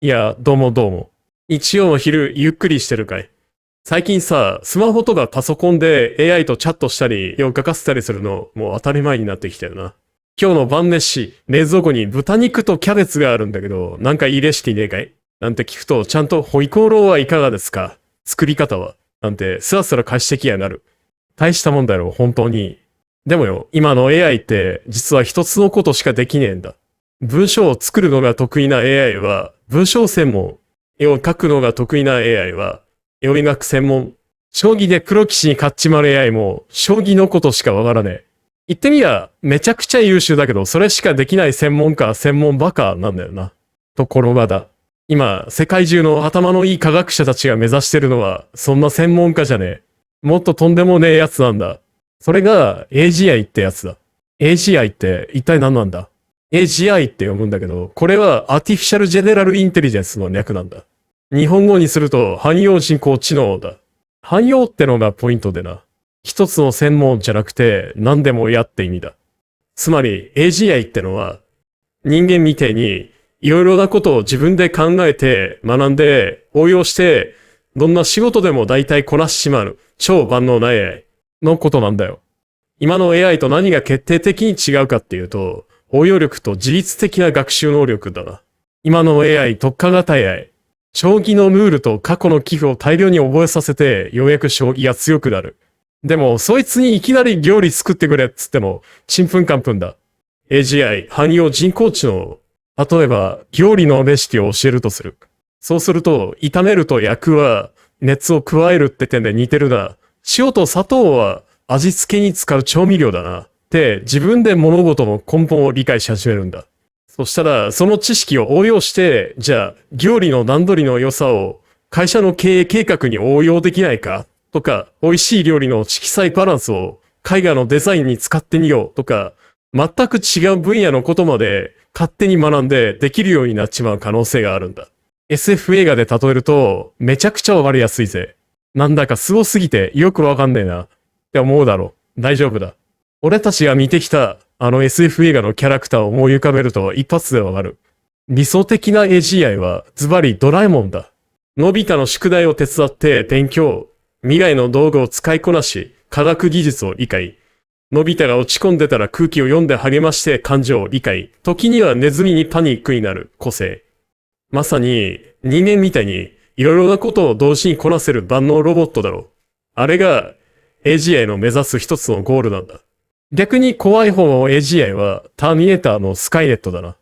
いや、どうもどうも。日曜の昼、ゆっくりしてるかい？最近さ、スマホとかパソコンで AI とチャットしたり、絵を描かせたりするの、もう当たり前になってきたよな。今日の晩飯、冷蔵庫に豚肉とキャベツがあるんだけど、なんかいいレシピねえかいなんて聞くと、ちゃんとホイコーローはいかがですか？作り方はなんて、スラスラ返してきやがる。大したもんだろ、本当に。でもよ、今の AI って、実は一つのことしかできねえんだ。文章を作るのが得意な AI は、文章専門。絵を描くのが得意な AI は、絵を描く専門。将棋でプロ棋士に勝っちまう AI も、将棋のことしかわからねえ。言ってみりゃ、めちゃくちゃ優秀だけど、それしかできない専門家、専門バカなんだよな。ところがだ。今、世界中の頭のいい科学者たちが目指してるのは、そんな専門家じゃねえ。もっととんでもねえやつなんだ。それが AGI ってやつだ。AGI って一体何なんだ？ AGI って読むんだけど、これは Artificial General Intelligence の略なんだ。日本語にすると汎用人工知能だ。汎用ってのがポイントでな。一つの専門じゃなくて何でもやって意味だ。つまり AGI ってのは人間みてえにいろいろなことを自分で考えて学んで応用してどんな仕事でも大体こなしちまう超万能な AI のことなんだよ。今の AI と何が決定的に違うかっていうと、応用力と自律的な学習能力だな。今の AI 特化型 AI。将棋のルールと過去の棋譜を大量に覚えさせて、ようやく将棋が強くなる。でも、そいつにいきなり料理作ってくれっつっても、ちんぷんかんぷんだ。AGI、汎用人工知能。例えば、料理のレシピを教えるとする。そうすると、炒めると焼くは、熱を加えるって点で似てるな。塩と砂糖は、味付けに使う調味料だな。って自分で物事の根本を理解し始めるんだ。そしたら、その知識を応用して、じゃあ、料理の段取りの良さを会社の経営計画に応用できないかとか、美味しい料理の色彩バランスを絵画のデザインに使ってみようとか、全く違う分野のことまで勝手に学んでできるようになっちまう可能性があるんだ。SF 映画で例えると、めちゃくちゃわかりやすいぜ。なんだか凄すぎてよくわかんねえな。って思うだろう。大丈夫だ。俺たちが見てきたあの SF 映画のキャラクターを思い浮かべると一発でわかる。理想的な AGI はズバリドラえもんだ。のび太の宿題を手伝って勉強。未来の道具を使いこなし、科学技術を理解。のび太が落ち込んでたら空気を読んで励まして感情を理解。時にはネズミにパニックになる個性。まさに人間みたいにいろいろなことを同時にこなせる万能ロボットだろう。あれが AGI の目指す一つのゴールなんだ。逆に怖い方の AGI はターミネーターのスカイネットだな。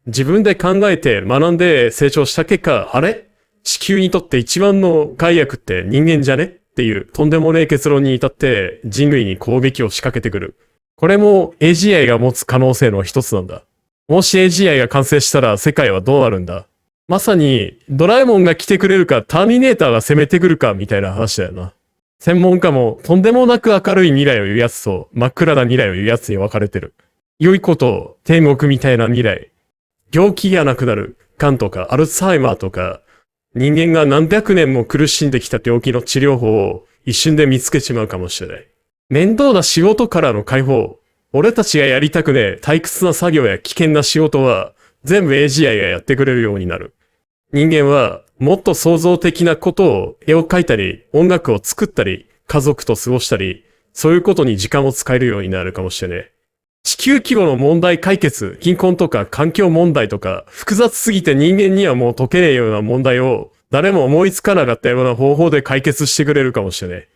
自分で考えて学んで成長した結果、あれ地球にとって一番の害悪って人間じゃねっていうとんでもねえ結論に至って人類に攻撃を仕掛けてくる。これも AGI が持つ可能性の一つなんだ。もし AGI が完成したら世界はどうなるんだ？まさにドラえもんが来てくれるかターミネーターが攻めてくるかみたいな話だよな。専門家もとんでもなく明るい未来を言うやつと真っ暗な未来を言うやつに分かれてる。良いこと、天国みたいな未来。病気がなくなる。癌とかアルツハイマーとか、人間が何百年も苦しんできた病気の治療法を一瞬で見つけちまうかもしれない。面倒な仕事からの解放。俺たちがやりたくねえ退屈な作業や危険な仕事は全部 AGI がやってくれるようになる。人間はもっと創造的なことを絵を描いたり、音楽を作ったり、家族と過ごしたり、そういうことに時間を使えるようになるかもしれねえ。地球規模の問題解決、貧困とか環境問題とか、複雑すぎて人間にはもう解けねえような問題を、誰も思いつかなかったような方法で解決してくれるかもしれねえ。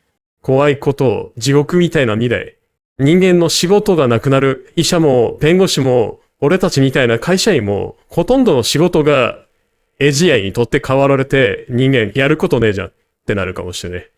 怖いことを、地獄みたいな未来。人間の仕事がなくなる、医者も弁護士も、俺たちみたいな会社員も、ほとんどの仕事が、AGI にとって変わられて人間やることねえじゃんってなるかもしれね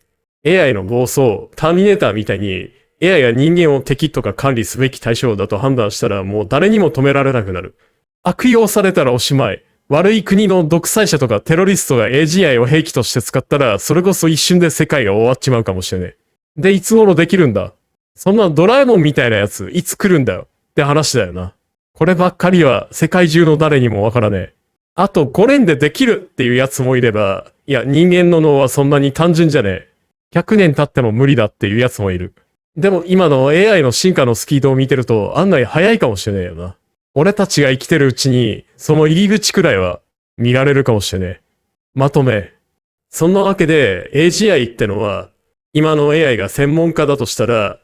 え。AI の暴走、ターミネーターみたいに AI が人間を敵とか管理すべき対象だと判断したらもう誰にも止められなくなる。悪用されたらおしまい。悪い国の独裁者とかテロリストが AGI を兵器として使ったらそれこそ一瞬で世界が終わっちまうかもしれねえ。で、いつ頃できるんだ？そんなドラえもんみたいなやついつ来るんだよって話だよな。こればっかりは世界中の誰にもわからねえ。あと5年でできるっていうやつもいれば、いや人間の脳はそんなに単純じゃねえ。100年経っても無理だっていうやつもいる。でも今の AI の進化のスピードを見てると案外早いかもしれねえよな。俺たちが生きてるうちに、その入り口くらいは見られるかもしれねえ。まとめ。そんなわけで AGI ってのは、今の AI が専門家だとしたら、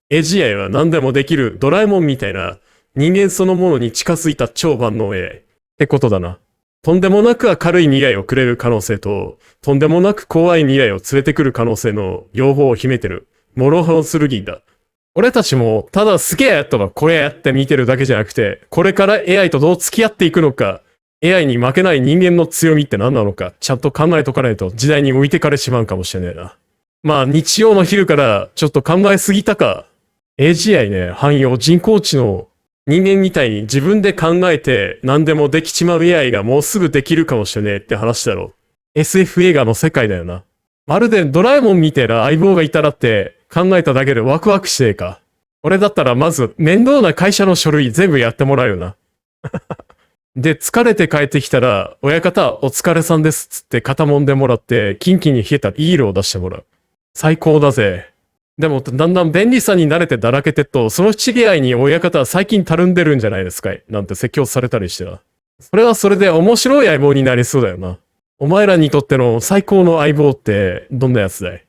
AGI は何でもできるドラえもんみたいな人間そのものに近づいた超万能 AI ってことだな。とんでもなく明るい未来をくれる可能性と、とんでもなく怖い未来を連れてくる可能性の両方を秘めてる、諸刃の剣だ。俺たちも、ただすげえとかこれやって見てるだけじゃなくて、これから AI とどう付き合っていくのか、AI に負けない人間の強みって何なのか、ちゃんと考えとかないと時代に置いてかれしまうかもしれねえな。まあ日曜の昼からちょっと考えすぎたか。AGI ね、汎用人工知能。人間みたいに自分で考えて何でもできちまう AI がもうすぐできるかもしれねえって話だろ。SF 映画の世界だよな。まるでドラえもんみてえな相棒がいたらって考えただけでワクワクしてえか。俺だったらまず面倒な会社の書類全部やってもらうよな。で、疲れて帰ってきたら、親方お疲れさんですつって肩もんでもらって、キンキンに冷えたビールを出してもらう。最高だぜ。でも、だんだん便利さに慣れてだらけてっと、その不思議合いに親方は最近たるんでるんじゃないですかい。なんて説教されたりしてな。それはそれで面白い相棒になりそうだよな。お前らにとっての最高の相棒ってどんなやつだい？